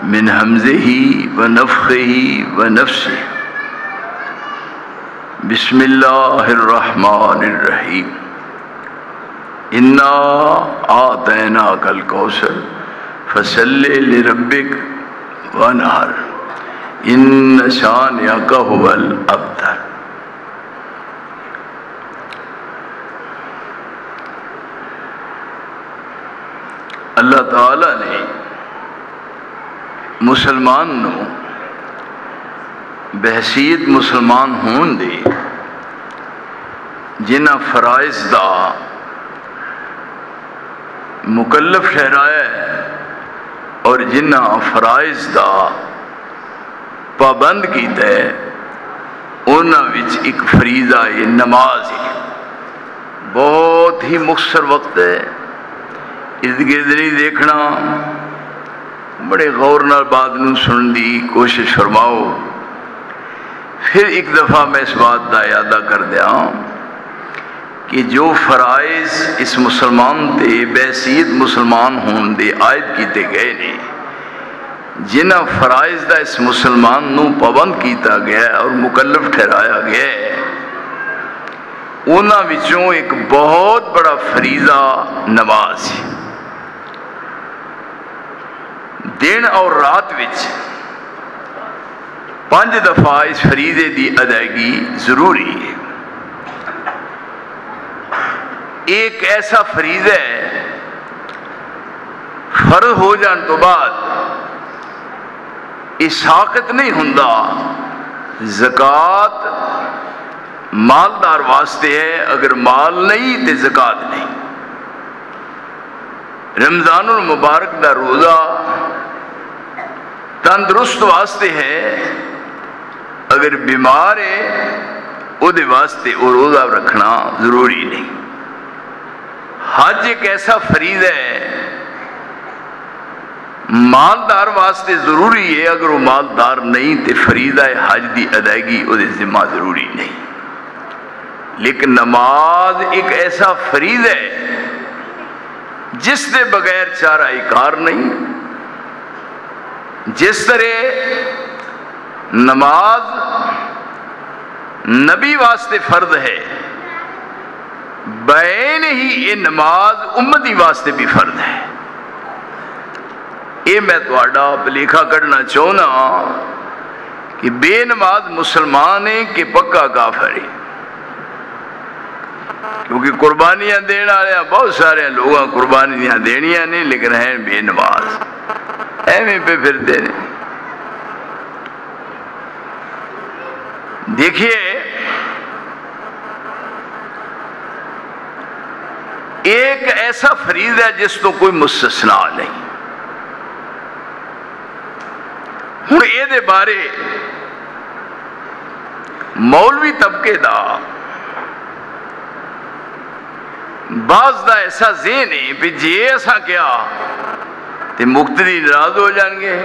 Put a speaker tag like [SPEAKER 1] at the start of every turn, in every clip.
[SPEAKER 1] من حمزه ونفخه ونفسه بسم اللہ الرحمن الرحیم انا اعطیناک الکوثر فصل لربک وانحر ان شانئک هو الابتر۔ اللہ تعالی نے مسلمان نو بحثیت مسلمان ہون دے جنہ فرائض دا مکلف ٹھہرایا ہے اور جنہ فرائض دا پابند کیتا ہے انہاں وچ ایک فریضہ ہے نماز ہے۔ بہت ہی مختصر وقت ہے، ارد گرد نہیں دیکھنا، بڑے غور نال بات نو سن دی کوشش فرماؤ۔ پھر ایک دفعہ میں اس بات دا یادہ کر دیا کہ جو فرائض اس مسلمان تے بحثیت مسلمان ہون دے عائد کیتے گئے نے، جنہ فرائض دا اس مسلمان نو پابند کیتا گیا ہے اور مکلف ٹھہرایا گیا ہے، انہاں وچوں ایک بہت بڑا فریضہ نماز ہے۔ دن اور رات وچ 5 دفعہ اس فریضے دی ادائیگی ضروری ہے۔ ایک ایسا فریضہ ہے فرض ہو جان تو بعد اساقت نہیں ہوندا، زکوٰۃ مالدار واسطے ہے، اگر مال نہیں تے زکوٰۃ نہیں۔ رمضان المبارک دا روزہ تندرست واسطے ہے، اگر بیمار ہے او دے واسطے او روزہ رکھنا ضروری نہیں۔ حج ایک ایسا فریضہ ہے مالدار واسطے ضروری ہے، اگر وہ مالدار نہیں تے فریضہ حج دی ادائیگی او دے ذمہ ضروری نہیں۔ لیکن نماز ایک ایسا فریضہ ہے جس دے بغیر چارہ کار نہیں۔ جس طرح نماز نبی واسطے فرض ہے، بین ہی یہ نماز امتی واسطے بھی فرض ہے۔ یہ میں تواڈا بلیکھا کرنا چاہنا کہ بے نماز مسلمان ہے کہ پکا کافر ہے، کیونکہ قربانیاں دینا والے بہت سارے لوگاں قربانیاں دینیاں نہیں لیکن ہیں بے نماز، ایویں پہ پھرتے ہیں۔ دیکھیے ایک ایسا فریضہ ہے جس تو کوئی مستثنا نہیں۔ ہن اے دے بارے مولوی طبقے دا بعض دا ایسا ذہن ہے کہ جی ایسا کیا تے مقتدی ناراض ہو جان گے۔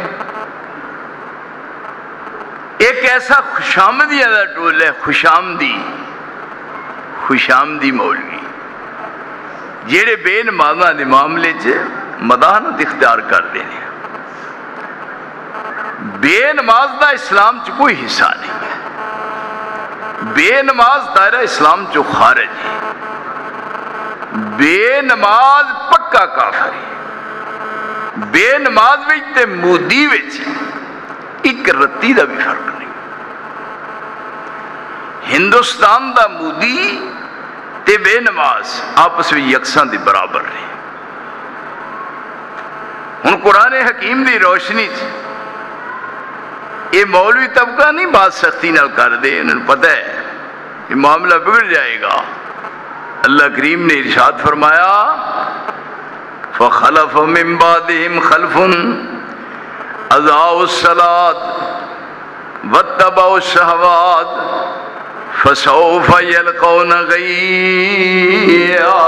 [SPEAKER 1] ایک ایسا خوشامدیاں دا ٹول ہے، خوشامدی مولوی جیڑے بے نمازاں دے معاملے چ مداحنت اختیار کر دینے۔ بے نماز دا اسلام چ کوئی حصہ نہیں ہے، بے نماز دائرہ اسلام چ خارج ہے، بے نماز پکا کافر ہے۔ بے نماز وچ تے مودی وچ ایک رتی دا بھی فرق نہیں۔ ہندوستان دا مودی تے بے نماز آپس میں یکساں دی برابر رہے۔ ہن قرآن حکیم دی روشنی چ یہ مولوی طبقہ نہیں بات سختی نال کر دے، انہوں نے پتہ ہے کہ معاملہ بگڑ جائے گا۔ اللہ کریم نے ارشاد فرمایا فَخَلَفَ مِن بَعْدِهِمْ خَلْفٌ أَضَاعُوا الصَّلَاةَ وَاتَّبَعُوا الشَّهَوَاتِ فَسَوْفَ يَلْقَوْنَ غَيًّا۔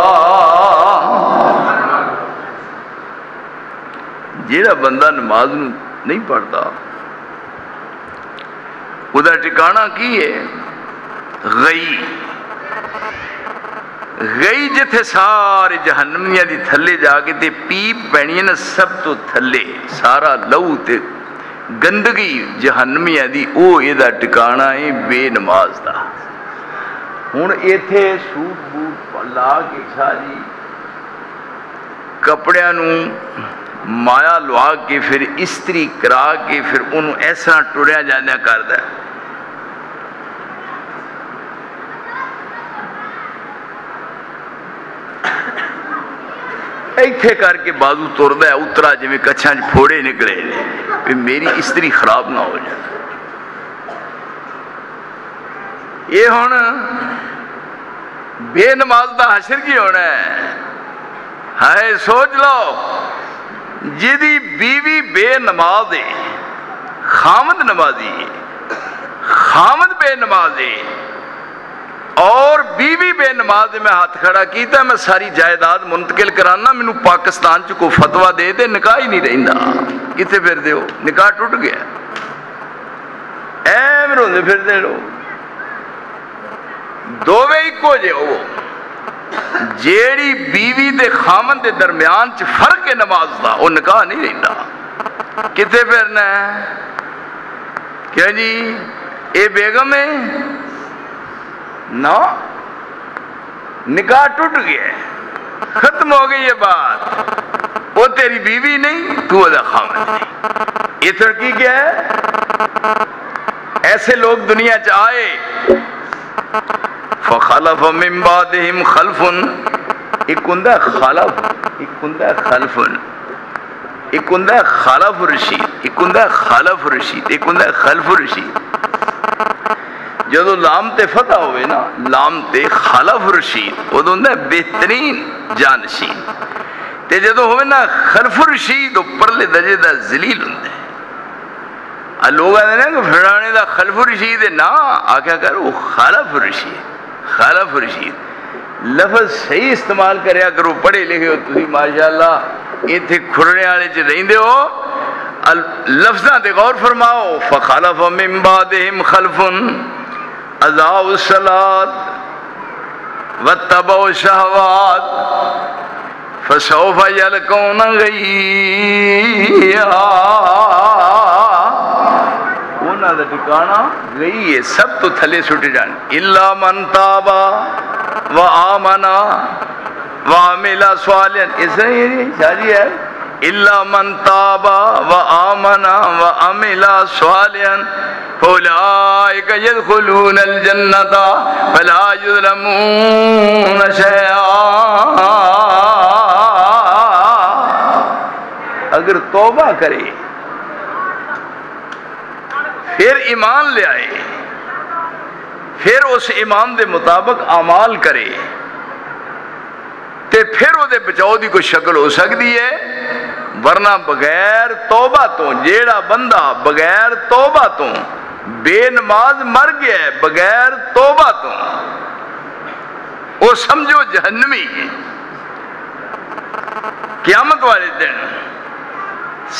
[SPEAKER 1] جیڑا بندہ نماز نہیں پڑھتا ادا ٹھکانہ کی ہے غی۔ غی جتھے سارے جہنمیاں دی تھلے جا کے تے پیپ پینی ہے نا، سب تو تھلے سارا لہو تے گندگی جہنمیاں دی او ایدہ ٹکانا ہے بے نماز دا. ہن ایتھے سوٹ بوٹ لا کے ساری کپڑیاں نو مایا لوا کے پھر استری کرا کے پھر انہوں ایسا ٹریا جانا کردا ہے. ایتھے کر کے بازو تردا ہے اترا جویں کچھاں پھوڑے نکلے نے کہ میری استری خراب نہ ہو جائے. یہ ہن بے نماز دا حشر کی ہونا ہے. ہائے سوچ لو جدی بیوی بے نماز ہے خامد نمازی ہے خامد بے نماز ہے اور بیوی بے نماز میں ہاتھ کھڑا کیتا میں ساری جائیداد منتقل کرانا مینوں پاکستان چ کو فتویٰ دے دے نکاح ہی نہیں رہندا. کتے پھر دے ہو نکاح ٹوٹ گیا ایم روندے پھر دے لو دووے اکو جے ہو. جیڑی بیوی دے خامن دے درمیان چ فرق ہے نماز دا وہ نکاح نہیں رہندا. کتے پھرنا ہے کیا جی اے بیگم ہے نا نکاح ٹوٹ گیا ختم ہو گئی یہ بات. وہ تیری بیوی نہیں تو وہ خامن نہیں. یہ ترقی کیا ہے ایسے لوگ دنیا چ آئے فخلف من بعدهم خلف ایک ہندہ خلف ایک ہندہ خلف ایک ہندہ خلف رشید ایک ہندہ خلف رشید ایک ہندہ خلف رشید. جدو لام تے فتح ہوئے نا لام تے خلف رشید وہ ہندہ بہترین جانشین تے جدو ہوئے نا خلف رشید پرلے درجے دا ذلیل ہندہ لوگ آتے ہیں کہ پھرانے دا خلف رشید ہے نا آکھا کر وہ خلف رشید خلف رشید لفظ صحیح استعمال کریا کرو. پڑھے لکھے ہو تسی ماشاءاللہ ایتھے کھرنے والے چ رہندے ہو لفظاں تے غور فرماؤ. فخلف من بعدهم خلف اضاعوا الصلاۃ واتبعوا الشهوات فسوف يلقون غيا. انہاں دا ٹھکانہ گئی ہے سب تو تھلے سٹ جان. الا من تاب و آمن و عمل صالحا اسے یہ شادی ہے الا من تاب و آمن و عمل صالحا فاولئک يدخلون الجنۃ فلا یظلمون شیئا. اگر توبہ کرے پھر ایمان لے آئے پھر اس ایمان دے مطابق اعمال کرے تے پھر وہ دے بچاؤ دی کوئی شکل ہو سکتی ہے. ورنہ بغیر توبہ تو جیڑا بندہ بغیر توبہ تو بے نماز مر گیا ہے بغیر توبہ تو وہ سمجھو جہنمی ہے. قیامت والے دن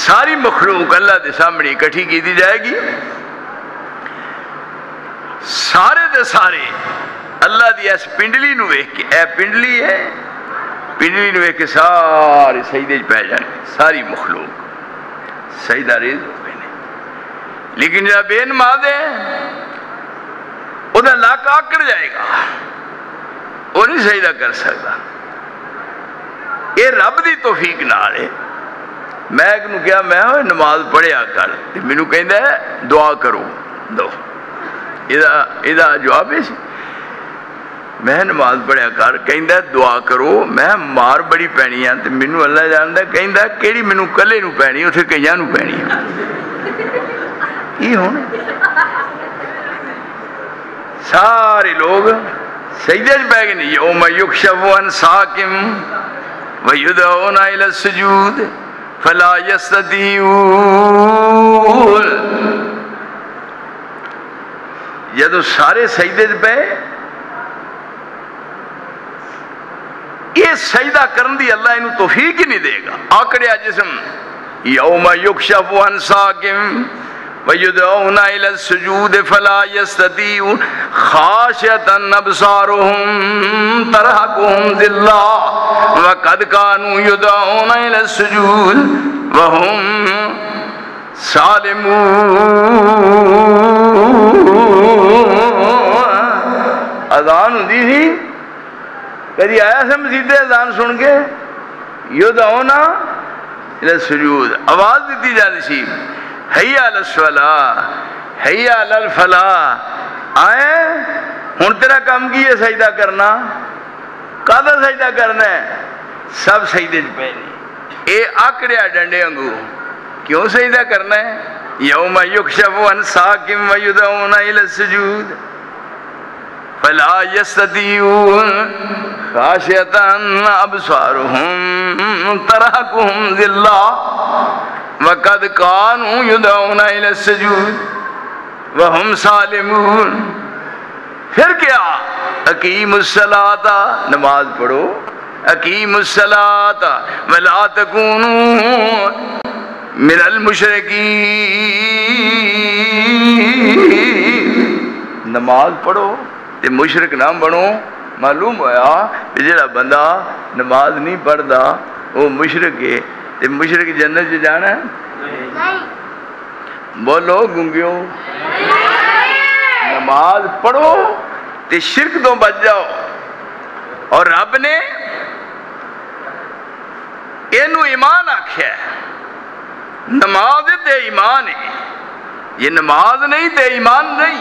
[SPEAKER 1] ساری مخلوق اللہ دے سامنے اکٹھی کی دی جائے گی. سارے دے سارے اللہ دی اس پنڈلی نو ویکھ کے اے پنڈلی ہے پنڈلی نو ویکھ کے سارے سجدے پہ جائیں گے. ساری مخلوق سجدہ ریز ہو گئے نے. لیکن جب بے نماز ہے وہ لاک آکڑ جائے گا وہ نہیں سجدہ کر سکتا. یہ رب دی توفیق نال ہے. میں ایک نو کیا میں نماز پڑھیا کر مینوں کہندا ہے دعا کرو دو ادا جواب ہے میں نماز پڑھیا کر کہندا دعا کرو میں مار بڑی پینی ہے تے مینوں اللہ جاندا کہندا کیڑی مینوں کلے نو پینی اوتھے کئیاں نو پینی ہے. یہ ہن سارے لوگ سجدے وچ بیٹھ گئے یوم یکشف عن ساق ویدعون الی السجود فلا یستطیعون. جدو سارے سجدے پہ یہ سجدہ کرن دی اللہ انہوں توفیق ہی نہیں دے گا. آکڑیا جسم یوم یکشف عن ساق ویدعون الی السجود فلا یستطیعون خاشعۃ ابصارهم ترهقهم ذلہ وقد كانوا يدعون الى السجود وهم سالمون اذان ہوندی سی کدی آیا سے مسجد اذان سن کے یدعونا الی السجود آواز دیتی جاتی سی حی علی الصلاۃ حی علی الفلاح آئے ہن تیرا کام کی ہے سجدہ کرنا کادا سجدہ کرنا ہے سب سجدے چ پے نے اے آکڑیا ڈنڈے انگو کیوں سجدہ کرنا ہے یوم یکشف عن ساق ویدعون الی السجود فلا یستطیعون خاشعۃ ابصارهم ترهقهم ذلہ وقد كانوا يدعون الى السجود وهم سالمون پھر کیا اقیم الصلاۃ نماز پڑھو اقیم الصلاۃ ولا تکونوا من المشرکین نماز پڑھو تے مشرک نہ بنو معلوم ہوا کہ جڑا بندہ نماز نہیں پڑھدا وہ مشرک ہے تے مشرک جنت چ جانا ہے بولو گنگیو نماز پڑھو تے شرک تو بچ جاؤ اور رب نے اینو ایمان آکھیا ہے نماز تے ایمان ہے یہ نماز نہیں تے ایمان نہیں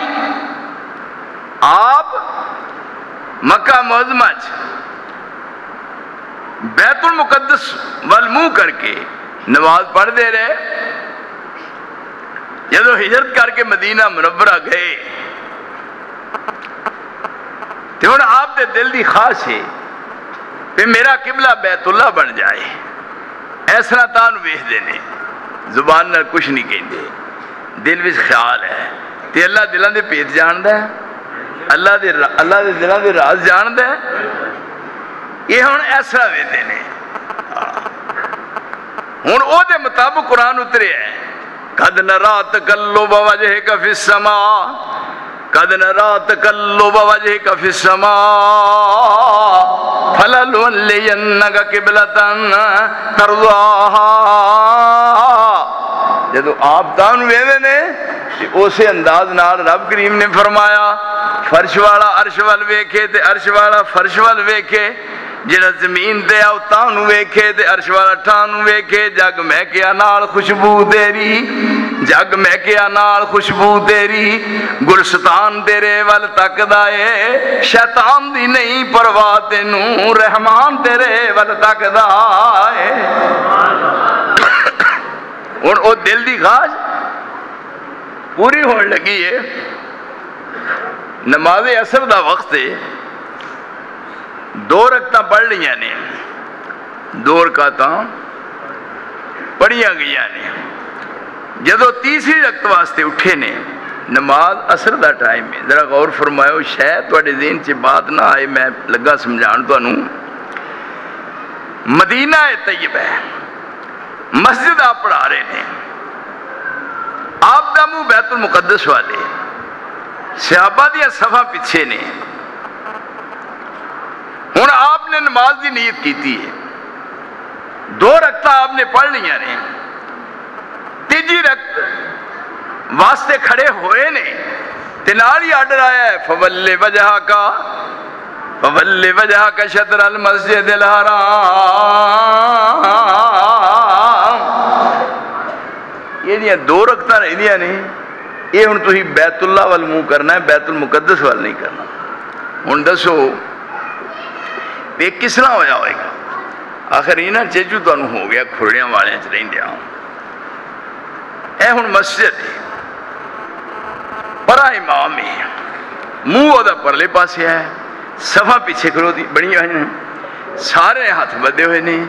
[SPEAKER 1] آپ مکہ معظمہ بیت المقدس والمو کر کے نماز پڑھ دے رہے جدو ہجرت کر کے مدینہ منورہ گئے تو ہن آپ دے دل دی خواہش ہے کہ میرا قبلہ بیت اللہ بن جائے ایسا تانو ویکھ دینے زبان نال کچھ نہیں کہندے دل وچ خیال ہے تے اللہ دلاں دے پیت جاندا ہے اللہ دے دلاں دے راز جاندا ہے یہ ہن ایسا ویندے نے ہن او دے مطابق قرآن اترے ہے قد نرا تقلب وجهك في السماء قد نرا تقلب وجهك في السماء فلنولينك قبلة ترضاها جدو آپ تان ویندے نے اسے انداز نال رب کریم نے فرمایا فرش والا عرش وال ویکھے تے عرش والا فرش وال ویکھے جڑا زمین تے آؤ تانو ویکھے تے عرش والا ٹھانو ویکھے جگ مہکیا نال خوشبو تیری جگ مہکیا نال خوشبو تیری گلستان تیرے ول تکدا اے شیطان دی نہیں پرواہ تینوں رحمان تیرے ول تکدا اے ہن او دل دی خواہش پوری ہون لگی ہے نماز عصر دا وقت ہے 2 رکعتاں پڑھ لیاں نے 2 رکعتاں پڑھیاں گئیاں نے جدو تیسری رکعت واسطے اٹھے نے نماز عصر دا ٹائم ہے ذرا غور فرمائیو شاید تواڈے ذہن چ بات نہ آئے میں لگا سمجھان تانوں مدینہ طیبہ ہے مسجد آپ پڑھا رہے ہیں آپ دا منہ بیت المقدس والے صحابہ دیا صفحہ پیچھے نے ہن آپ نے نماز دی نیت کیتی ہے 2 رکعتاں آپ نے پڑھ لیاں نے تیجی رکعت واسطے کھڑے ہوئے نے تے نال ہی آرڈر آیا ہے فولی وجہا کا شطر المسجد الحرام یہ 2 رکعتاں رہندیاں نے یہ ہن تسی بیت اللہ وال منہ کرنا ہے بیت المقدس وال نہیں کرنا ہن دسو یہ کس طرح ہویا ہوئے گا آخر یہ نہ چیجو تانوں ہو گیا کھڑیاں والے چ رہندیاں اے ہن مسجد ہے بڑا امام ہے منہ وہ پرلے پاسے ہے صفحہ پیچھے کھلو دی بڑی ہوئی ہیں سارے ہاتھ بدے ہوئے نہیں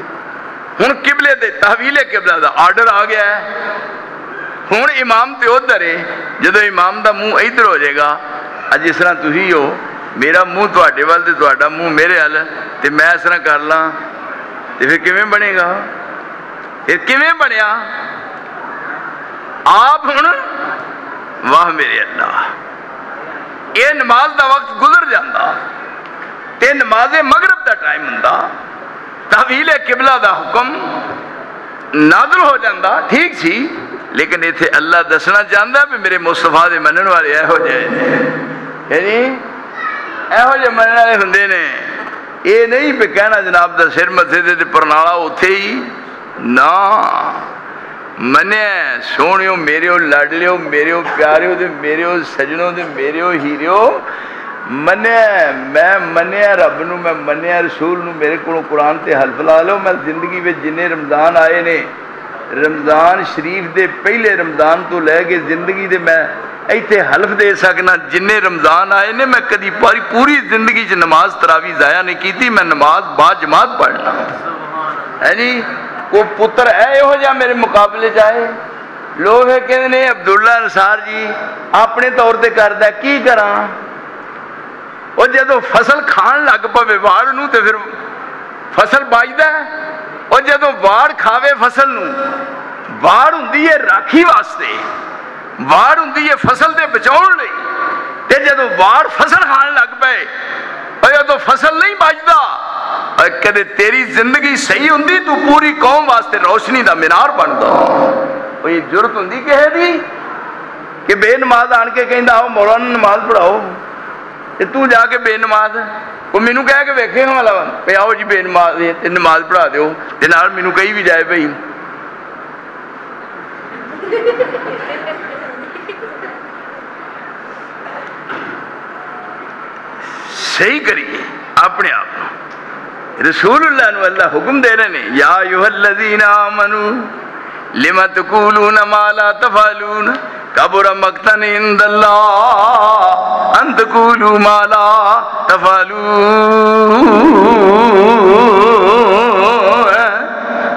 [SPEAKER 1] ہن قبلے دے تحویل قبلہ دا آرڈر آ گیا ہے ہن امام تے ادھر ہے جدو امام دا منہ ادھر ہو جائے گا جس طرح تسی ہو میرا منہ تواڈے وال تے تواڈا منہ میرے وال تے میں اس طرح کر لاں تے پھر کیویں بنے گا پھر کیویں بنیا آپ ہن واہ میرے اللہ یہ نماز دا وقت گزر جاندہ تے نماز مغرب دا ٹائم ہوندا تحویل قبلہ دا حکم نازل ہو جاندہ ٹھیک سی لیکن اتنے اللہ دسنا چاہتا بھی میرے مصطفیٰ دے منن والے ایہو جائے یعنی ایہو جائے منن والے ہوندے نے یہ نہیں پہ کہنا جناب دا سر متھے دے پرنالا اتھے ہی نا منیا سونیو میرے لاڈلیو میرے پیاریو دے میرے سجنوں دے میرے ہیریو منیا میں منیا رب نو میں منیا رسول نو میرے کو قرآن تے حلف لا لو میں زندگی میں جنہیں رمضان آئے نے رمضان شریف دے پہلے رمضان تو لے کے زندگی دے میں ایتھے حلف دے سکنا جنہیں رمضان آئے نے میں کدی پوری زندگی چ نماز تراوی ضائع نہیں کی تھی میں نماز با جماعت پڑھنا ہے جی کو پتر اے ہو جا میرے مقابلے چاہے لوگ ہے کہ نے عبداللہ انصار جی اپنے طور تے کردا کی کراں اور جدو فصل کھان لگ پوے واڑ نو تے پھر فصل باجدا ہے اور جدو واڑ کھاوے فصل نو واڑ ہوندی ہے راکھی واسطے واڑ ہوندی ہے فصل دے بچاؤن لئی تے جدو واڑ فصل کھان لگ پے اور جدو فصل نہیں باجدا اور کدے تیری زندگی صحیح ہوندی تو پوری قوم واسطے روشنی دا مینار بندا اور یہ جرت ہوندی کہ ہے دی کہ بے نماز آن کے کہندا آؤ مولانا نماز پڑھاؤ تے تو جا کے بے نماز وہ مینوں کہہ کے ویکھے ہاں والا پہ آؤ جی بے نماز تے نماز پڑھا دیو تے نال مینوں کہی بھی جائے بھئی صحیح کریے اپنے آپ رسول اللہ نو اللہ حکم دے رہے ہیں یا ایھا الذین آمنوا لم تقولون ما لا تفعلون کبر مقتا عند اللہ ان تقولوا ما لا تفعلون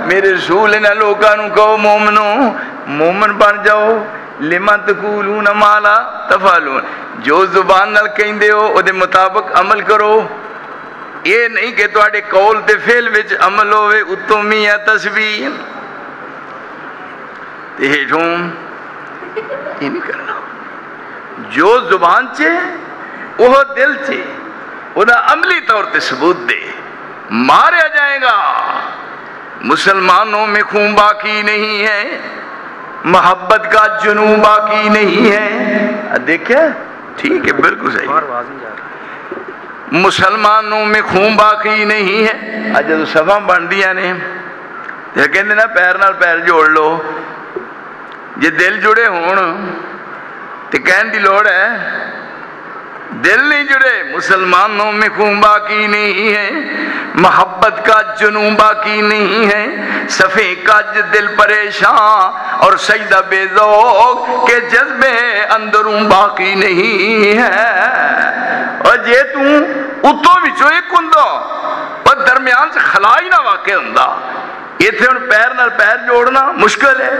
[SPEAKER 1] میرے رسول نے لوگاں نو کہو مومنو مومن بن جاؤ لم تقولون ما لا تفعلون جو زبان نال کہندے ہو او دے مطابق عمل کرو یہ نہیں کہ تواڈے قول تے فعل وچ عمل ہوے اتوں میاں تسبیح تے ہیٹھوں یہ نہیں کرنا جو زبان چے وہ دل چے وہ عملی طور تے ثبوت دے ماریا جائے گا مسلمانوں میں خون باقی نہیں ہے محبت کا جنون باقی نہیں ہے دیکھیں ٹھیک ہے بالکل صحیح مسلمانوں میں خون باقی نہیں ہے آج جدو صفحہ بن دیا نے کہتے نا پیر نال پیر جوڑ لو جے دل جڑے ہون تو کہن دی لوڑ ہے دل نہیں جڑے مسلمانوں میں خون باقی نہیں ہے محبت کا جنون باقی نہیں ہے صفے کج دل پریشان اور سجدہ بے ذوق کے جذبے اندروں باقی نہیں ہے اور جے اتوں وچوں ایک ہوندا اور درمیان سے خلائی نہ واقع ہوندا ایتھے ہن پیر نال پیر جوڑنا مشکل ہے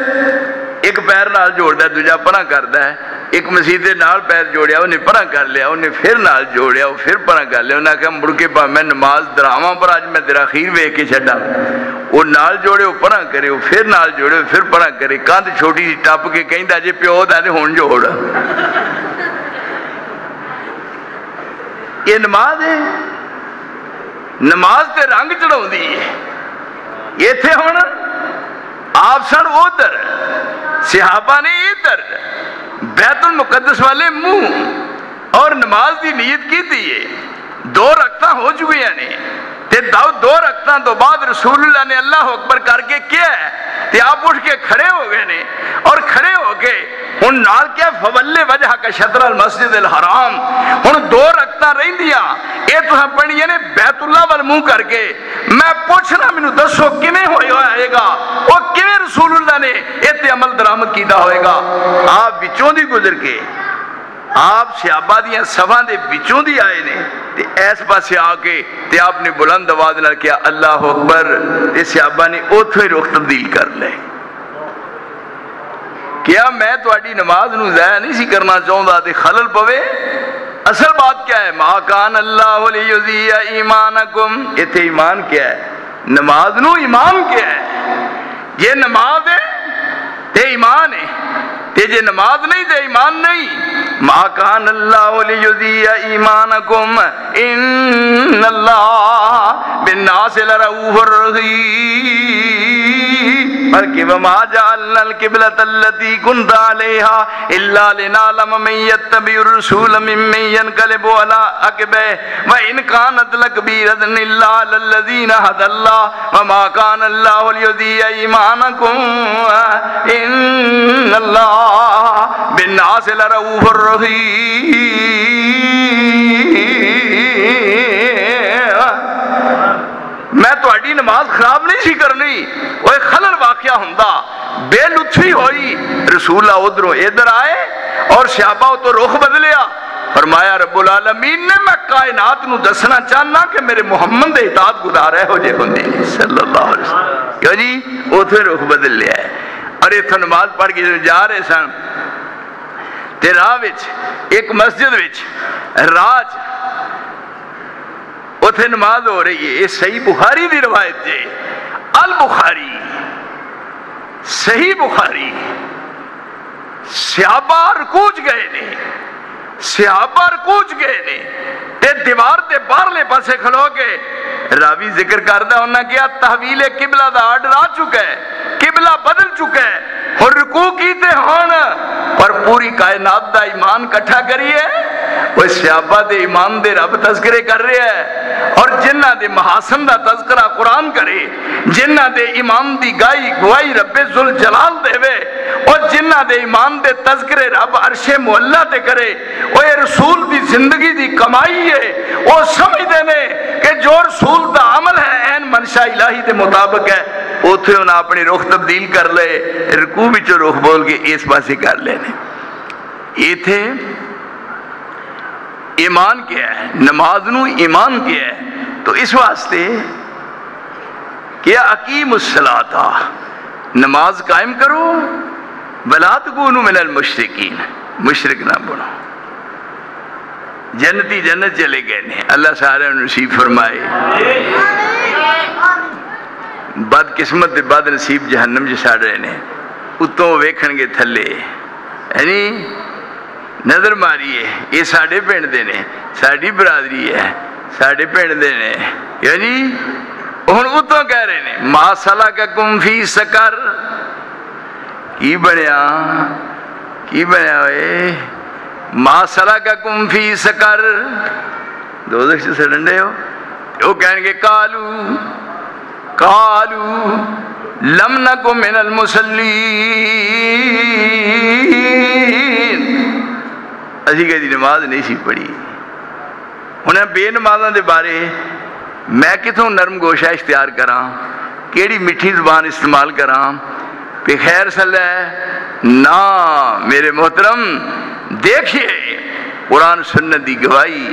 [SPEAKER 1] ایک پیر نال جوڑدا ہے دوجا پرا کردا ہے ایک مسیح دے نال پیر جوڑیا انہیں پرا کر لیا انہیں پھر نال جوڑیا وہ پھر پرا کر لیا انہیں کہا مڑ کے پا میں نماز دراواں پر آج میں تیرا خیر وے کے چھڑا وہ نال جوڑے وہ پرا کرے وہ پھر نال جوڑے وہ پھر پرا کرے کاندھ چھوٹی ٹاپ کے کہیں دا جے پیو دا دے ہون جوڑا یہ نماز ہے نماز تے رنگ چڑھاؤ دی ہے یہ تھے ہونا آپ سن ادھر صحابہ نے ادھر بیت المقدس والے منہ اور نماز دی نیت کی تھی یہ 2 رکعتاں ہو چکی ہیں تے 2 رکعتاں تو بعد رسول اللہ نے اللہ اکبر کر کے کیا ہے تے آپ اٹھ کے کھڑے ہو گئے نے اور کھڑے ہو کے ہن نال کیا فولے وجہ کا شطر المسجد الحرام ہن 2 رکعتاں رہندیاں اے تساں پڑھیے نے بیت اللہ وال منہ کر کے میں پوچھنا مینوں دسو کیویں ہوئے گا او کیویں رسول اللہ نے ایتے عمل درآمد کیتا ہوئے گا آپ وچوں دی گزر کے آپ صحابہ دیاں صفاں دے وچوں دی آئے نے تے ایس پاسے آ کے تے آپ نے بلند آواز نال کیا اللہ اکبر تے صحابہ نے اوتھوں ہی رخ تبدیل کر لے کیا میں تواڈی نماز نو ضائع نہیں سی کرنا چاہندا تے خلل پوے اصل بات کیا ہے ما کان اللہ لیضیع ایمانکم ایتھے ایمان کیا ہے نماز نو ایمان کیا ہے یہ نماز ہے تے ایمان ہے تے جے نماز نہیں تے ایمان نہیں ما کان اللہ لیضیع ایمانکم ان اللہ بالناس لرؤوف الرحیم بلکہ وما جعلنا القبلۃ التي كنت عليها الا لنعلم من يتبع الرسول ممن ينقلب على عقبيه وان كانت لكبيرة الا على الذين هدى الله وما كان الله ليضيع ايمانكم ان الله بالناس لرؤوف رحيم۔ میں تہاڈی نماز خراب نہیں سی کرنی، وہ خلل واقعہ ہوندا، بے لطفی ہوئی، رسول اللہ ادھروں ادھر آئے اور صحابہ تو رخ بدلیا۔ فرمایا رب العالمین نے میں کائنات نو دسنا چاہنا کہ میرے محمد دے اطاعت گزار ہے ہو جے ہوندے صلی اللہ علیہ وسلم، کیوں جی اوتھے رخ بدل لیا ہے۔ اور اتھوں نماز پڑھ کے جا رہے سن تے راہ وچ ایک مسجد وچ راج اتھے نماز ہو رہی ہے، یہ صحیح بخاری دی روایت ہے، البخاری صحیح بخاری۔ صحابہ رکوع گئے نے، صحابہ رکوع گئے نے تے دیوار دے باہرلے پاسے کھلو کے راوی ذکر کردہ انہاں کیا تحویل قبلہ دا آرڈر آ چکا ہے، قبلہ بدل چکا ہے، اور رکوع کیتے ہون اور پوری کائنات دا ایمان کٹھا کریے۔ وہ صحابہ دے ایمان دے رب تذکرے کر رہے ہیں، اور جنہ دے محاسن دا تذکرہ قرآن کرے، جنہ دے ایمان دی گواہی رب ذوالجلال دے وے، اور جنہ دے ایمان دے تذکرے رب عرش معلیٰ تے کرے، وہ رسول دی زندگی دی کمائی ہے۔ وہ سمجھ دینے کہ جو رسول دا عمل ہے این منشاء الہی دے مطابق ہے، اوتھے انہاں اپنی رخ تبدیل کر لے، رکوع وچ رخ بول کے اس پاسے کر لینے۔ یہ تھے ایمان کیا ہے، نماز نو ایمان کیا ہے، تو اس واسطے کیا اقیم الصلاۃ، نماز قائم کرو، ولا تکونوا من المشرکین، مشرک نہ بنو۔ جنتی جنت چلے گئے نے، اللہ سارے نصیب فرمائے۔ بد قسمت دے بد نصیب جہنم جی ساڑ رہے نے، اتوں ویکھن گے تھلے، یعنی نظر ماریے یہ ساڑھے پینڈ دے نے، ساڑھی برادری ہے، ساڑھے پینڈ دے نے، یعنی ان اتوں کہہ رہے نے ما سلککم فی سقر، کی بنیا ہوئے ما سلککم فی سقر، دوزخ سے سڑنڈے ہو، وہ کہیں گے قالو لم نکو من المصلین، اسی کہتی نماز نہیں سی پڑھی۔ انہیں بے نمازوں دے بارے میں کتوں نرم گوشہ اختیار کراں، کیڑی میٹھی زبان استعمال کراں، پہ خیر صلی ہے نا میرے محترم۔ دیکھئے قرآن سنت دی گواہی،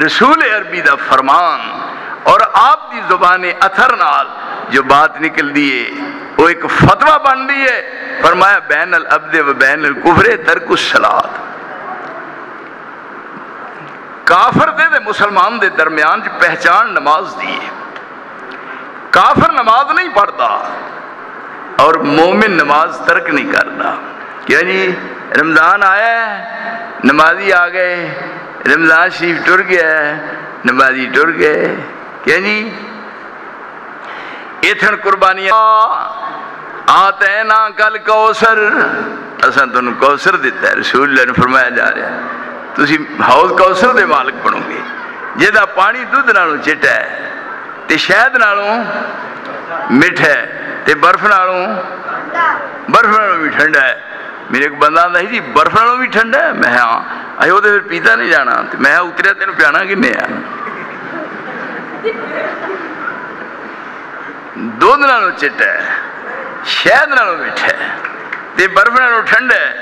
[SPEAKER 1] رسول عربی دا فرمان، اور آپ دی زبان اتھر نال جو بات نکل دیئے وہ ایک فتوہ بن دیئے۔ فرمایا بین العبد و بین الکفر ترک الصلاۃ، کافر دے مسلمان دے درمیان جو پہچان نماز دیئے، کافر نماز نہیں پڑھتا اور مومن نماز ترک نہیں کرتا۔ یعنی رمضان آیا ہے، نمازی آ گئے، رمضان شریف ٹر گیا ہے، نمازی ٹر گئے، یعنی ایتھن قربانیاں آتینا کل کوثر، اساں تانوں کوثر دیتا ہے، رسول اللہ نے فرمایا جا رہا ہے تسی حوض کوثر دے مالک بنو گے، جہاں پانی دودھ نالوں چٹا ہے تے شہد نالوں میٹھا ہے تے برف نالوں بھی ٹھنڈا ہے۔ میرے ایک بندہ آتا ہے جی برف نالوں بھی ٹھنڈا ہے، میں ہاں آئے وہ تو پھر پیتا نہیں جانا، میں اتریا تینوں پیانا کنے آ، دودھ نالوں چٹا ہے، شہد نالوں میٹھا ہے تے برف نالوں ٹھنڈا ہے۔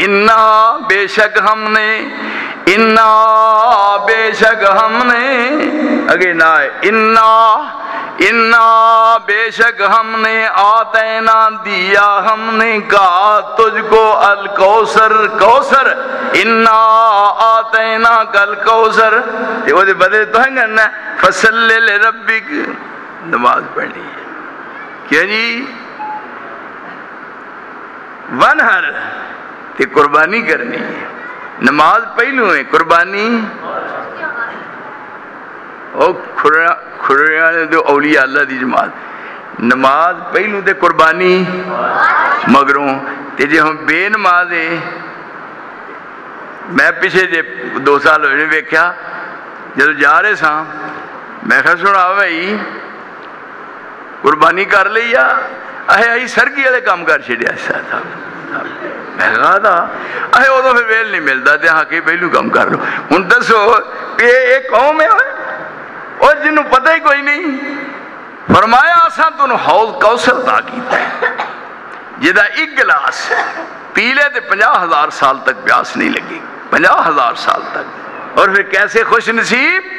[SPEAKER 1] انا بے شک ہم نے اگے نہ ہے انا بے شک ہم نے آتینا دیا ہم نے کہا تجھ کو الکوثر، کوثر انا آتینا کل کوثر، تے وہ دے بدلے تو ہیں گا فصلی لربک، نماز پڑھنی ہے کیا جی، ونہر تے قربانی کرنی ہے، نماز پہلو ہے قربانی، او کھڑیاں دے اولیاء اللہ دی جماعت، نماز پہلو تے قربانی مگروں تے جے ہم بے نماز ہے میں پیچھے جے 2 سال ہوئے ویکھیا جب جا رہے ساں میں کہا سنا بھائی قربانی کر لیا آئی سرگی والے کام کر چھڑیا ایسا تھا میں کہا تھا ادو پھر ویل نہیں ملتا تے ہاں کہ پہلو کام کر لو ہوں دسو یہ قوم ہے اور جنہوں پتہ ہی کوئی نہیں فرمایا اساں تنو حوض کوثر عطا کیتا ہے جدا ایک گلاس پی لے تے 50,000 سال تک پیاس نہیں لگی 50,000 سال تک اور پھر کیسے خوش نصیب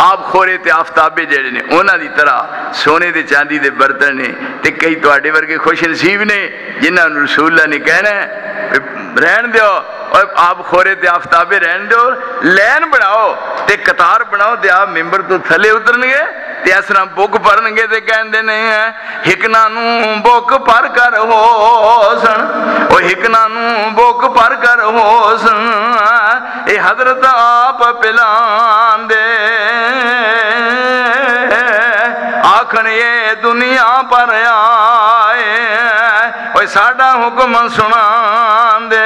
[SPEAKER 1] آپ خورے تے آفتابے جڑے نے اونا دی طرح سونے تے چاندی دے برتن نے تے کئی تواڈے ورگے خوش نصیب نے جنہاں نوں رسول اللہ نے کہنا ہے رہن دیو اور آپ خورے تے آفتابے رہن دیو لین بناؤ تے قطار بناؤ تے آپ ممبر تو تھلے اترن گے تے اسنا بک پڑھن گے تے کہندے نہیں ہے ہکنا نوں بک پر کر ہو سن او ہکنا نوں بک پر کر ہو سن اے حضرت آپ پلان دے آکھن یہ دنیا پر آئے اوہ ساڑا حکم سنان دے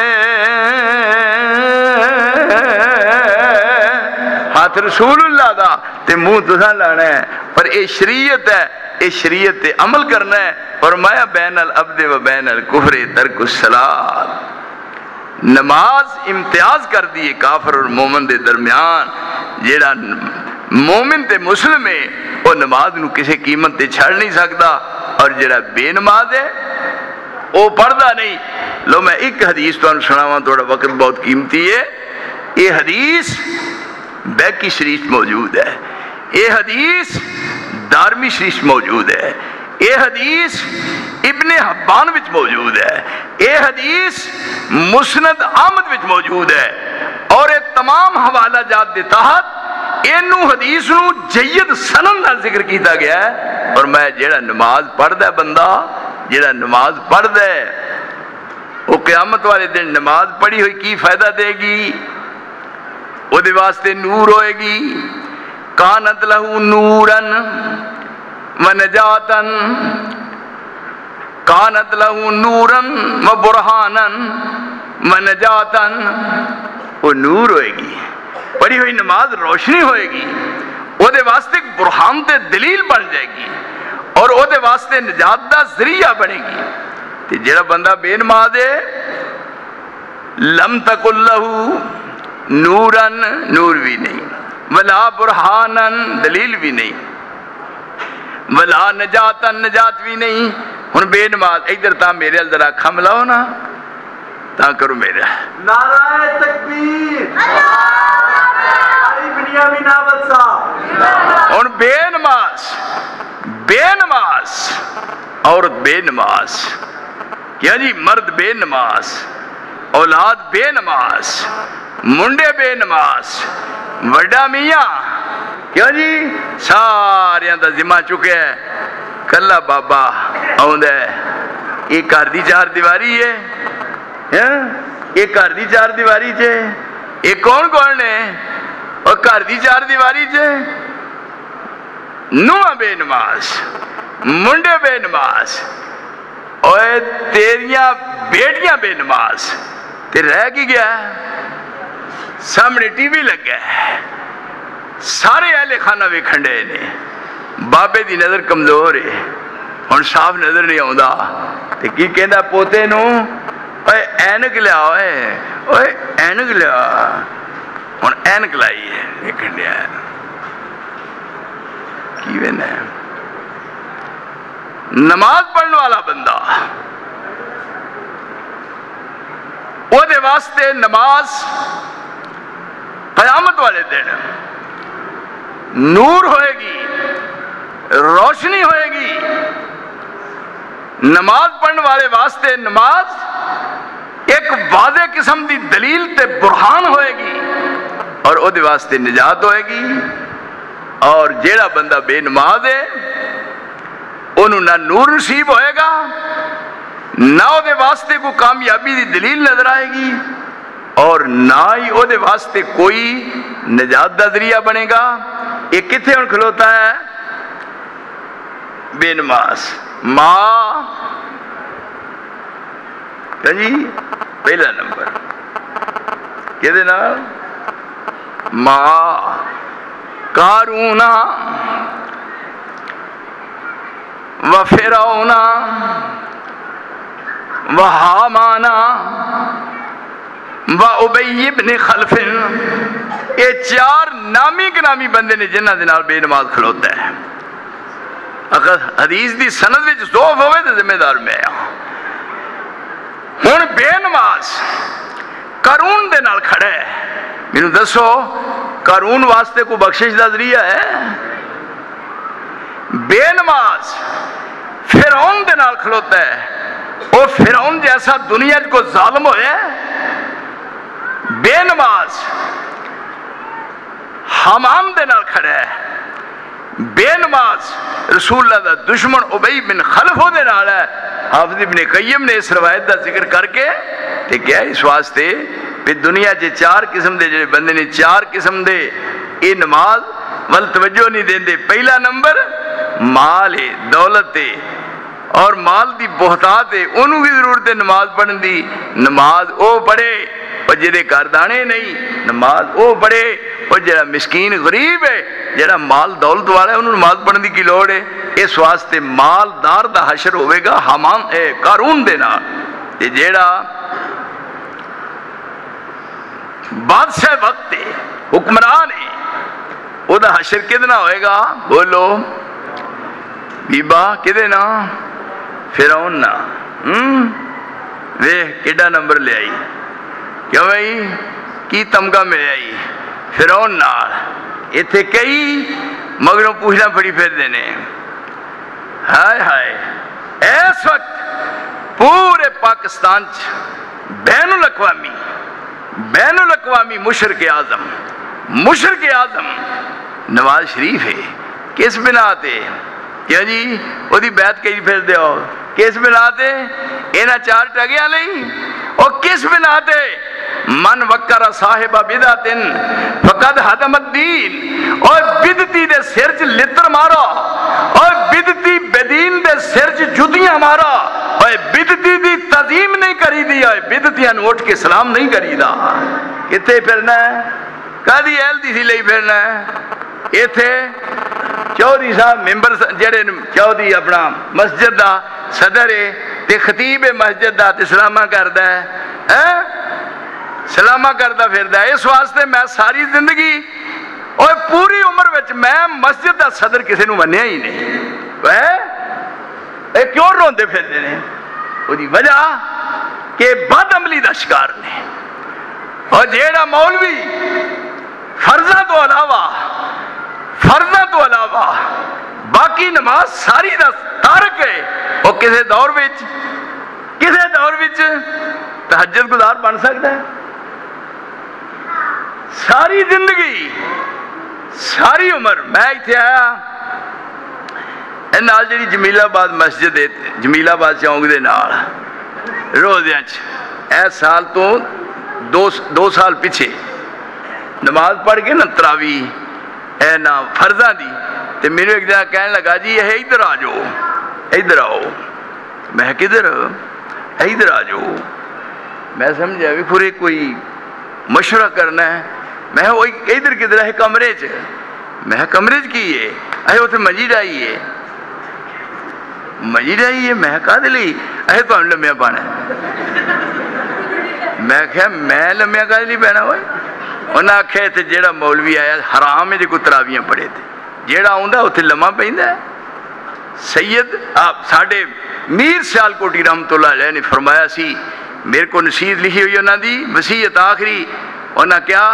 [SPEAKER 1] ہاتھ رسول اللہ دا تے منہ تساں لانا ہے پر اے شریعت ہے اے شریعت تے عمل کرنا ہے فرمایا بین العبد و بین الکفر ترک الصلاۃ نماز امتیاز کر دیئے کافر اور مومن دے درمیان جیڑا مومن تے مسلم ہے وہ نماز نو کسی قیمت تے چھڑ نہیں سکتا اور جیڑا بے نماز ہے وہ پڑھدا نہیں لو میں ایک حدیث تو سناواں تھوڑا وقت بہت قیمتی ہے یہ حدیث بیکی شریف موجود ہے یہ حدیث دارمی شریف موجود ہے یہ حدیث ابن حبان وچ موجود ہے یہ حدیث مسند احمد وچ موجود ہے اور یہ تمام حوالہ جات دے تحت اینو حدیث نو جید سنن نال ذکر کیتا گیا ہے اور میں جیڑا نماز پڑھ دے بندہ جیڑا نماز پڑھ دے وہ قیامت والے دن نماز پڑھی ہوئی کی فائدہ دے گی وہ دے واسطے نور ہوئے گی کانت لہو نورن و نجاتن کانت لہو نورن و برہانن و نجاتن وہ نور ہوئے گی پڑھی ہوئی نماز روشنی ہوئے گی وہ دے واسطے برہان تے دلیل بن جائے گی اور وہ دے واسطے نجات دا ذریعہ بنے گی تے جڑا بندہ بے نماز ہے لم تکن لہو نورن نور بھی نہیں ولا برہانن دلیل بھی نہیں ولا نجاتن نجات بھی نہیں ہن بے نماز ادھر تا میرے ال ذرا کھم لاؤ نا تا کرو میرا
[SPEAKER 2] نعرہ تکبیر بنیامین احمد صاحب
[SPEAKER 1] ہن بے نماز عورت بے نماز کیا جی مرد بے نماز اولاد بے نماز منڈے بے نماز وڈا میاں کیا جی سارے دا ذمہ چکے ہے کلا بابا آؤں دے ایک گھر دی 4 دیواری ہے ایک گھر دی 4 دیواری چھے ایک کون نے اور گھر دی 4 دیواری چھے نوہ بے نماز منڈے بے نماز اور تیریاں بیٹیاں بے نماز تے رہ کی گیا سامنے ٹی وی لگ گیا سارے اہل خانہ بھی کھنڈے نے بابے دی نظر کمزور ہے ہن صاف نظر نہیں آؤندا تے کی کہندا پوتے نو اوے اینک لیا اوے اینک لیا ہن اینک لائی ہے دیکھن دیا کی وینا نماز پڑھنے والا بندہ وہ دے واسطے نماز قیامت والے دن نور ہوئے گی روشنی ہوئے گی نماز پڑھنے والے واسطے نماز ایک واضح قسم دی دلیل تے برہان ہوئے گی اور او دے واسطے نجات ہوئے گی اور جیڑا بندہ بے نماز ہے انہوں نہ نور نصیب ہوئے گا نہ او دے واسطے کو کامیابی دی دلیل نظر آئے گی اور نہ ہی او دے واسطے کوئی نجات دا ذریعہ بنے گا یہ کتھے ان کھلوتا ہے بے نماز ماں جی پہلا نمبر کہدے نال ماں قارون و فرعون و حامان و ابی بن خلف یہ چار نامی گرامی بندے نے جنہ دے نال بے نماز کھلوتا ہے اگر حدیث دی سند وچ ضعف ہوئے تو ذمہ دار میں ہوں بے نماز قارون دے نال کھڑا ہے مینوں دسو قارون واسطے کو بخشش دا ذریعہ ہے بے نماز فرعون دے نال کھلوتا ہے وہ فرعون جیسا دنیا کو ظالم ہویا ہے بے نماز حامان دے نال کھڑا ہے بے نماز رسول اللہ دا دشمن ابی بن خلف دے نال ہے حافظ ابن قیم نے اس روایت دا ذکر کر کے تے کیا اس واسطے پہ دنیا چے چار قسم دے جڑے بندے نے چار قسم دے اے نماز ول توجہ نہیں دین دے پہلا نمبر مال ہے دولت ہے اور مال دی بہتات ہے انہوں کی ضرورت ہے نماز پڑھن دی نماز او پڑھے اور جڑے کاردانے نہیں نماز او پڑھے اور جڑا مسکین غریب ہے جڑا مال دولت والا ہے انہوں نماز پڑھن دی کی لوڑ ہے اس واسطے مال دار دا حشر ہوئے گا حامان قارون دینا یہ جڑا بادشاہ وقت ہے حکمران ہے وہ دا حشر کتنا ہوئے گا بولو بیبا کدے نا فرعون نا ویہ کیڑا نمبر لے آئی کیوں بھائی کی تمغہ ملے آئی فرعون نال ایتھے کئی مگروں پوچھنا پڑی پھر دینے ہائے ہائے اس وقت پورے پاکستان بین الاقوامی مشرق اعظم نواز شریف ہے کس بنا تے کیا جی وہ دی بیعت کئی پھر دے ہو کس بنا تے اینا چار ٹگیاں لئی اور کس بنا تے من وکر صاحب بدعتن فقد حدم الدین اور بدتی دے سرچ لتر مارا اور بدتی بدین دے سرچ جدیاں مارا اور بدتی دی تعظیم نہیں کری دی اور بدتیاں نوٹ کے سلام نہیں کری دا کتے پھرنا ہے کدی ایل دی سی لئی پھرنا ہے یہ تھے چودھری صاحب ممبر جڑے چودھری اپنا مسجد دا صدر ہے تے خطیب مسجد دا تے سلامہ کردہ ہے سلامہ کردہ پھردہ ہے اس واسطے میں ساری زندگی اور پوری عمر وچ میں مسجد دا صدر کسی نو منیا ہی نہیں اے کیوں روندے پھردے نے وہ دی وجہ کہ بد عملی دا شکار نے اور جیڑا مولوی فرضہ تو علاوہ باقی نماز ساری دا تارک ہے وہ کسے دور وچ تہجد گزار بن سکتا ہے ساری زندگی ساری عمر میں ایتھے آیا نال جڑی جمیل آباد مسجد ہے جمیل آباد چونک دے نال روزیاں اے سال تو دو سال پیچھے نماز پڑھ کے نا تراویح اے نا فرضاں دی تے میرے ایک جگہ کہنے لگا جی یہ ادھر آ جاؤ ادھر آؤ میں کدھر ادھر آ جاؤ میں سمجھا بھی پورے کوئی مشورہ کرنا ہے میں وہ ادھر کدھر ہے کمرے چ میں کمرے چ کی ہے اے اتنے مسجد آئی ہے میں کہا دلی اے تو لمیا پانا میں کہا میں لمیا کہا دلی پہنا ہوئے انہیں آکھے تھے جیڑا مولوی آیا حرام ہے جو کو تراویاں پڑھے تھے جیڑا آؤندا اتنے لمحہ پہندا ہے سید آپ ساڑھے میر سیال کوٹی رحمت اللہ علیہ نے فرمایا سی میرے کو نصیحت لکھی ہوئی انہوں دی وصیت آخری انہوں کیا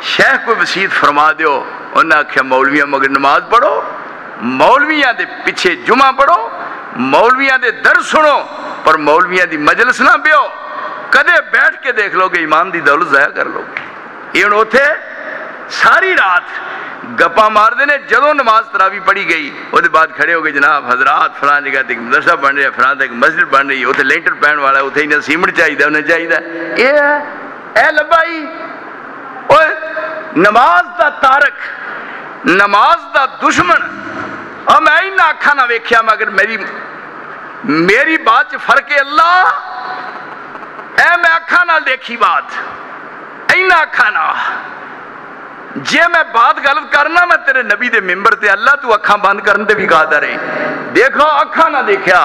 [SPEAKER 1] شیخ کو وصیت فرما دیو انہوں کیا مولویاں مگر نماز پڑھو مولویاں دے پیچھے جمعہ پڑھو مولویاں دے در سنو پر مولویاں دی مجلس نہ بیو کدے بیٹھ کے دیکھ لو گے ایمان دی دولت ضائع کر لو گے یہ انہوں تھے ساری رات گپا مار دینے جدوں نماز تراویح پڑھی گئی وہ دے بعد کھڑے ہو گئے جناب حضرات فلان جگہ تک مدرسہ بن رہا ہے فلان تک مسجد بن رہی ہے اتنے لینٹر پہن والا ہے اتنے انہیں سیمنٹ چاہیے انہیں چاہیے یہ ہے اے لبائی اور نماز دا تارک نماز دا دشمن اور میں انہا اکھا نہ ویکھیا مگر میری بات فرق اللہ اے میں اکھا نہ دیکھی بات انہا اکھا نہ جے میں بات غلط کرنا میں تیرے نبی دے ممبر تے اللہ تو اکھاں بند کرن تے بھی قادر ہے دیکھو اکھاں نہ دیکھیا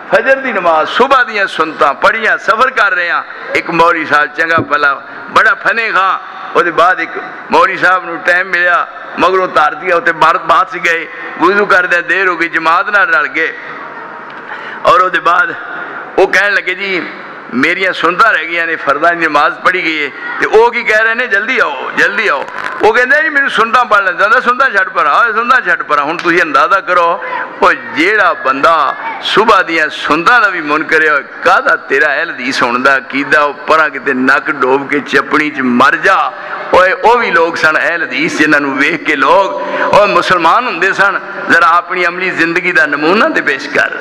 [SPEAKER 1] فجر دی نماز صبح دیاں سنتا پڑھیاں سفر کر رہے ہیں ایک مولوی صاحب چنگا پلا بڑا فنے خاں اور دے بعد ایک مولوی صاحب نو ٹائم ملیا مگروں تار دیا ہوتے بات سے گئے وضو کر دے دیر ہو گئی جماعت نہ رل گئے اور دے بعد وہ کہنے لگے جی میریاں سنتا رہ گئی نے فردہ نماز پڑھی گئی ہے تو وہ کی کہہ رہے ہیں جلدی آؤ وہ کہتے ہیں جی میرے سنتا پڑھ لیں زیادہ سنتا چھٹ پڑا ہوں تھی اندازہ کرو وہ جیڑا بندہ صبح دیاں سنتا دا بھی من کرے کہا تیرا اہل حدیث سندا کیدا پرا کتے نک ڈوب کے چپڑی چ مر جا وہ بھی لوگ سن اہل حدیث جنہاں نو ویکھ کے لوگ اور مسلمان ہوندے سن ذرا اپنی عملی زندگی دا نمونہ تے پیش کر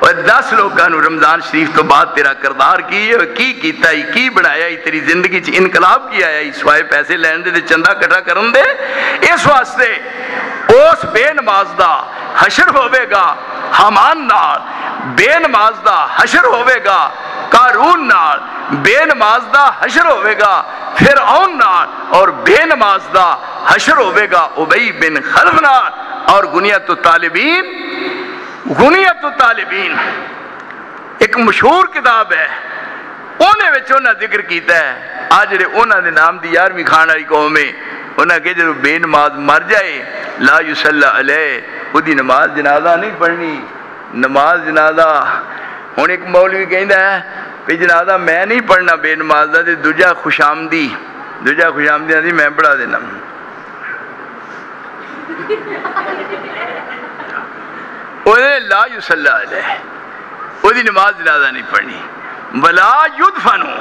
[SPEAKER 1] اور 10 لوگاں نو رمضان شریف تو بعد تیرا کردار کی کیتا ہی کی بنایا ہی تیری زندگی چ انقلاب کی آیا ہی سوائے پیسے لین دے چندہ کٹھا کرن دے اس واسطے اس بے نماز دا حشر ہوئے گا حامان نال بے نماز دا حشر ہوئے گا قارون نال بے نماز دا حشر ہوئے گا فرعون نال اور بے نماز دا حشر ہوئے گا ابی بن خلف نال اور غنیت الطالبین ایک مشہور کتاب ہے انہیں وچ انہاں ذکر کیتا ہے آج جڑے انہاں دے نام دی 11ویں کھان والی قوم ہے انہاں کہ جدوں بے نماز مر جائے لا یصلی علیہ اودی نماز جنازہ نہیں پڑھنی نماز جنازہ ہن ایک مولوی کہندا ہے کہ جنازہ میں نہیں پڑھنا بے نماز دا تے دوجا خوش آمدی دی میں پڑھا دینا اوہ لا یصلی علیہ اودی نماز جنازہ نہیں پڑھنی ولا یدفنو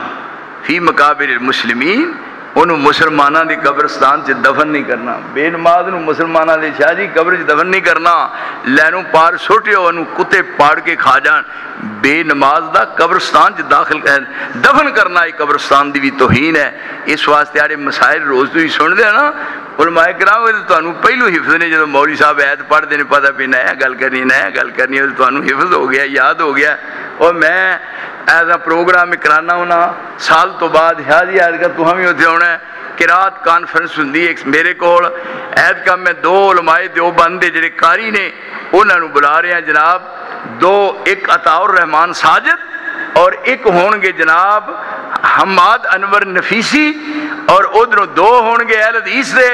[SPEAKER 1] فی مقابر المسلمین انہوں مسلمانہ دی قبرستان سے دفن نہیں کرنا بے نماز انہوں مسلمانہ دی شاہدی قبر سے دفن نہیں کرنا لینوں پار سوٹے ہو انہوں کتے پاڑ کے کھا جان بے نماز دا قبرستان سے داخل دفن کرنا ایک قبرستان دی بھی توہین ہے اس واسطے آرے مسائل روز تو ہی سن دے نا علماء کرام ہوئے تو انہوں پہلو حفظ نے جب مولوی صاحب عید پڑھ دینے پتا پہ نیا گل کرنی تو انہوں حفظ ہو گیا یاد ہو گیا اور میں ایسا پروگرام میں کرانا ہونا سال تو بعد حیاضی آج کا تو ہم ہی ہوتے ہونا ہے قرات کانفرنس ہوندی ایک میرے کول عید کا میں 2 علماء دیوبند دے جڑے قاری نے انہوں نے بلا رہے ہیں جناب 2 ایک عطاء الرحمان ساجد اور ایک ہونگے جناب حماد انور نفیسی اور ادھروں 2 ہونگے اہل حدیث دے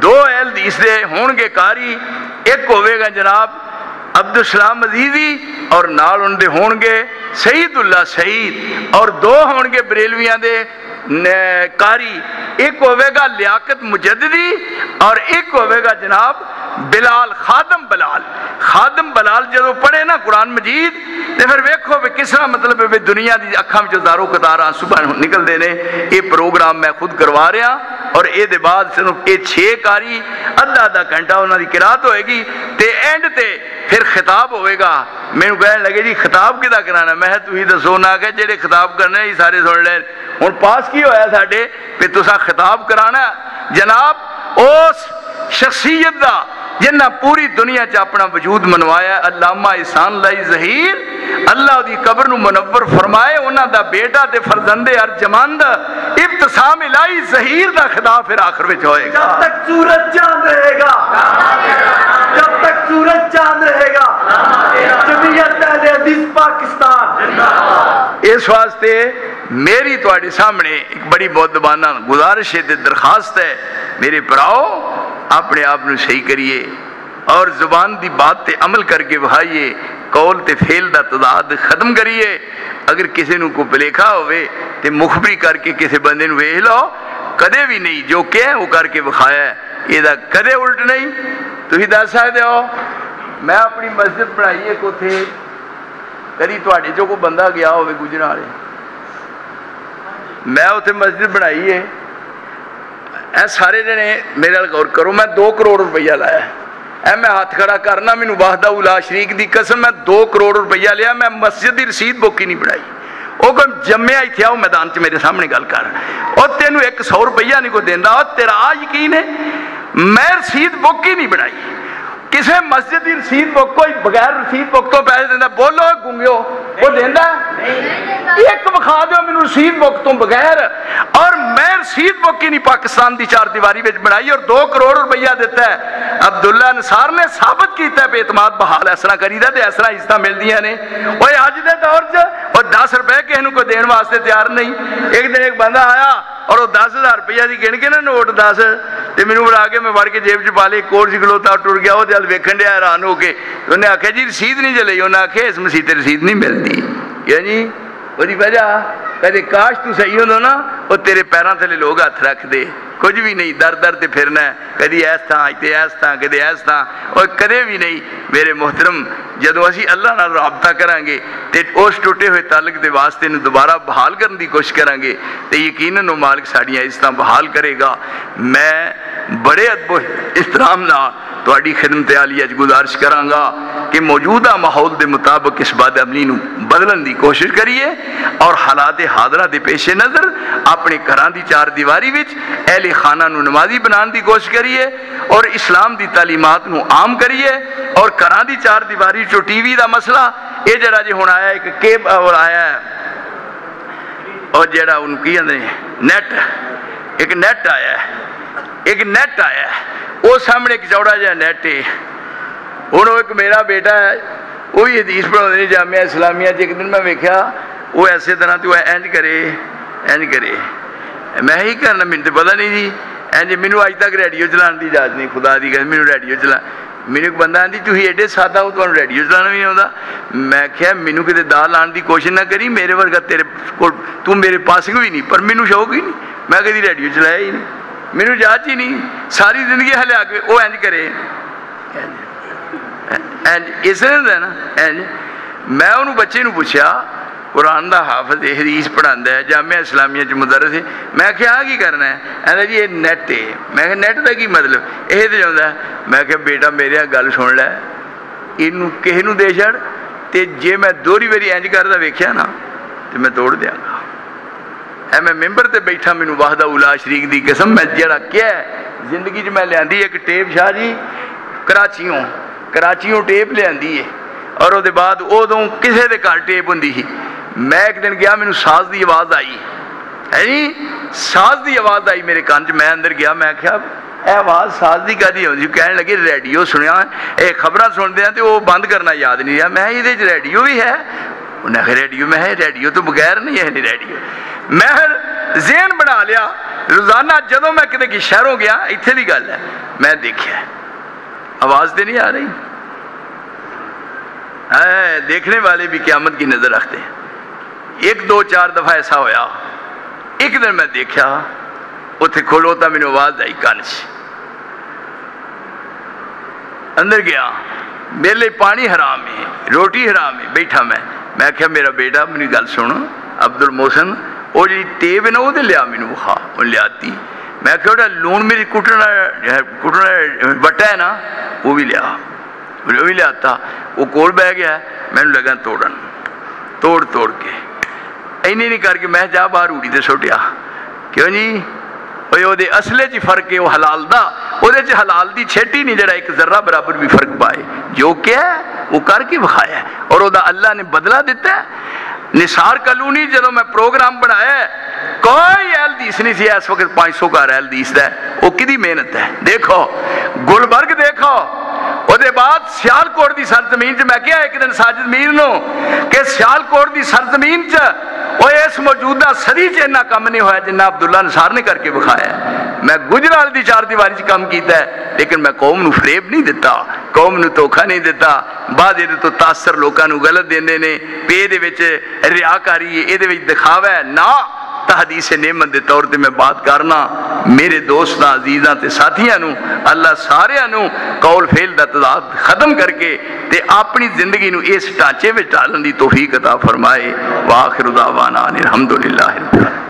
[SPEAKER 1] 2 اہل حدیث دے ہونگے قاری ایک ہوئے گا جناب عبدالسلام عزیزی اور نال ان دے ہونگے سعید اللہ سعید اور 2 ہونگے بریلویاں دے قاری ایک ہوئے گا لیاقت مجددی اور ایک ہوئے گا جناب بلال خادم بلال جدو پڑھے نا قرآن مجید تے پھر ویکھو بھی کس طرح مطلب ہے دنیا دی اکھاں میں جو داروں قطارہ صبح نکل دینے یہ پروگرام میں خود کروا رہا اور اے دے بعد صرف 6 قاری آدھا گھنٹہ انہاں دی قرات ہوئے گی تے اینڈ تے پھر خطاب ہوئے گا میں کہنے لگے جی خطاب کدا کرانا میں تو ہی دسو نہ کہ جڑے خطاب کرنے ہی سارے سن لیں ہن پاس کی ہویا ساڈے پہ تساں خطاب کرانا جناب اس شخصیت دا جنہ پوری دنیا چ اپنا وجود منوایا علامہ احسان لائی ظہیر اللہ دی قبر نو منور فرمائے انہاں دا بیٹا تے فرزند ارجمند ابتسام لائی ظہیر دا خطاب پھر آخر وچ ہوئے گا
[SPEAKER 2] جب تک سورج چاند رہے گا جمعیت اہل حدیث پاکستان
[SPEAKER 1] اس واسطے میری تواڈے سامنے ایک بڑی مؤدبانہ گزارش ہے درخواست ہے میرے پراؤ اپنے آپ نو صحیح کریے اور زبان دی بات تے عمل کر کے بہائیے قول تے فعل دا تضاد ختم کریے اگر کسی نو کو بلیکھا ہوئے تے مخبری کر کے کسی بندے نو ویکھ لو کدے بھی نہیں جو کہ وہ کر کے بخایا ہے یہ دا کدے الٹ نہیں تو ہی دس سکتے ہو میں اپنی مسجد بنائیے کو تھے کدی تواڈے چوں کوئی بندہ گیا ہوئے گجرا والے میں اتنے مسجد بنائی ہے اے سارے جنے میرے غور کرو میں 2 کروڑ روپیہ لایا اے میں ہاتھ کھڑا کرنا مینوں وحدہ لا شریک دی قسم میں 2 کروڑ روپیہ لیا میں مسجد دی رسید بک ہی نہیں بنائی وہ کوئی جمعہ ہی تھیا وہ میدان چ میرے سامنے گل کر اور تینوں 100 روپیہ نہیں کو دیندا اور تیرا یقین ہے میں رسید بک ہی نہیں بنائی کسی مسجد کی رسید بک کوئی بغیر رسید بک تو پیسے دینا؟ بولو گونگیو، وہ دینا ایک بخا دو مینوں رسید بک تو بغیر. اور میں رسید بک ہی نہیں پاکستان دی چار دیواری وچ بنائی اور 2 کروڑ روپیہ دیتا ہے. عبداللہ نثار نے ثابت کیتا ہے بے اعتماد بحال اس طرح کریدا تے اس طرح عزت ملدیاں نے. اوے اج دے دور چ اور 10 روپے کسی نوں کوئی دین واسطے تیار نہیں. ایک دن ایک بندہ آیا اور وہ 10,000 روپیہ دی گن کے نا نوٹ 10 تے مینوں بڑا کے میں وڑ کے جیب چ پا لے. کول سی کھلوتا ٹر گیا، وہ دل ویکھن ڈیا حیران ہو کے. انہیں آخیا جی رسید نہیں چلی. انہیں آخیا اس مسیح تے رسید نہیں ملتی. کیا جی وہی وجہ کدے کاش تو صحیح ہو نا وہ تیرے پیراں تھلے لوگ ہاتھ رکھ دے. کچھ بھی نہیں، در در تے پھرنا ہے، کدی ایس تھا تے ایس تھا کدی ایس تھا. اور کدے بھی نہیں میرے محترم جدو اسی اللہ نال رابطہ کریں گے تے اس ٹوٹے ہوئے تعلق دے واسطے نو دوبارہ بحال کرنے دی کوشش کریں گے تے یقیناً وہ مالک ساڑیاں عزتاں بحال کرے گا. میں بڑے ادب و احترام نال تہاڈی خدمت عالیہ گزارش کراں گا کہ موجودہ ماحول دے مطابق اس بد عملی نو بدلن دی کوشش کریے اور حالات حاضرہ دے پیش نظر اپنے گھراں دی چار دیواری وچ اہل خانہ نو نمازی بنان دی کوشش کریے اور اسلام دی تعلیمات نو عام کریے. اور گھراں دی چار دیواری چو ٹی وی دا مسئلہ یہ جڑا جی ہن آیا ایک کیب اور آیا ہے اور جڑا ان کی نیٹ ایک نیٹ آیا ہے وہ سامنے ایک چوڑا جہا نیٹ ہے. ہوں ایک میرا بیٹا ہے وہ بھی حدیث پڑھاؤں جامعہ اسلامیہ. ایک دن میں ویکھیا وہ ایسے طرح تو اینج کرے میں ہی کرنا مجھے تو پتا نہیں جی اینج. مینوں اج تک ریڈیو چلان کی اجازت نہیں. خدا دی گل مینوں ریڈیو چلا مینوں ایک بندہ آتی تھی ایڈے سادہ ہو تمہیں ریڈیو چلانا بھی نہیں آتا. میں کہا مینوں کتے دا لان کی کوشش نہ کری. میرے ورگا تیرے کو تو میرے پاس کوئی نہیں پر مینوں شوق ہی نہیں. میں کدی ریڈیو چلایا ہی نہیں. مینوں جاچ ہی نہیں. ساری زندگی ہلیا کے وہ اینج کرے اس نے نا اینج. میں انہوں بچے نو پوچھا قرآن دا حافظ حدیث پڑھاندا ہے جامعہ اسلامیہ چ مدرس ہے. میں کہا کی کرنا ہے؟ کہندا جی یہ نیٹ ہے. میں کہا نیٹ دا کی مطلب؟ یہ تو جاندا ہے. میں کہا بیٹا میرے گل سن لے اینوں کسے نوں دے چھڑ تے جے میں دوہری واری اینج کردا ویکھیا نا تے میں توڑ دیاں گا. اے میں ممبر تے بیٹھا مینوں وحدہ اولا شریک دی قسم میں جڑا کیا زندگی چ میں لیاندی ایک ٹیپ شاہ جی کراچیوں ٹیپ لیاندی ہے اور وہ بعد ادوں کسے دے گھر ٹیپ ہوندی سی. میں ایک دن گیا مینوں ساز دی آواز آئی ہے جی ساز دی آواز آئی میرے کان چ. میں اندر گیا میں کہا اے آواز ساز دی کدی ہوندی؟ کہنے لگے ریڈیو سنیا اے خبراں سنتے ہیں تو وہ بند کرنا یاد نہیں رہا. میں یہ ریڈیو بھی ہے؟ انہیں کہا ریڈیو. میں ہے ریڈیو تو بغیر نہیں ہے ریڈیو. میں ذہن بنا لیا روزانہ جدوں میں کتے کی شہروں گیا اتنے کی گل ہے میں دیکھا آواز تو نہیں آ رہی. دیکھنے والے بھی قیامت کی نظر رکھتے ہیں. 1 2 4 دفعہ ایسا ہویا. ایک دن میں دیکھا اتنے کھولوتا میں نے آواز آئی کان سے. اندر گیا میرے لیے پانی حرام ہے روٹی حرام ہے. بیٹھا میں کہا میرا بیٹا میری گل سن عبد المحسن وہ جی ٹیپ ہے نا وہ لیا مینوں کھا وہ لیاتی. میں کہا لون میری کٹنا وٹا ہے نا وہ بھی لیا وہ بھی لیاتا. وہ کول بہ گیا میں نے لگا توڑ کے اینے نہیں کر کے میں جا باہر اوڑی تے سٹیا. کیوں جی وہ اصلے چ فرق ہے وہ حلال دا وہ حلال دی چھٹی نہیں جڑا ایک ذرہ برابر بھی فرق پائے. جو کیا ہے وہ کر کے بکھایا ہے اور وہ اللہ نے بدلہ دیتا ہے. نثار کلونی جدو میں پروگرام بنایا ہے کوئی اہل حدیث نہیں سی. اس وقت 500 کا اہل حدیث ہے. وہ کدی محنت ہے. دیکھو گلبرگ دیکھو وہ بعد سیالکوٹ دی سرزمین چ. میں کیا ایک دن ساجد میر نو کہ سیالکوٹ دی سرزمین چ وہ اس موجودہ صدی چ اتنا کم نہیں ہوا جنہ عبداللہ نثار نے کر کے بکھایا ہے. میں گجرال دی چار دیواری چ کام کیتا ہے لیکن میں قوم نو فریب نہیں دیتا قوم نو دھوکھا نہیں دیتا. بعد یہ تو تاثر لوگوں نو غلط دیندے نے پے دے وچ ریاکاری ہے یہ وچ دکھاوا ہے نا. تحدیث نعمت دے طور تے میں بات کرنا میرے دوستاں عزیزاں تے ساتھیاں نو اللہ سارے نو قول فعل دا تضاد ختم کر کے تے اپنی زندگی نو اس ڈھانچے وچ ڈالن دی توفیق عطا فرمائے. وآخر دعوانا الحمدللہ.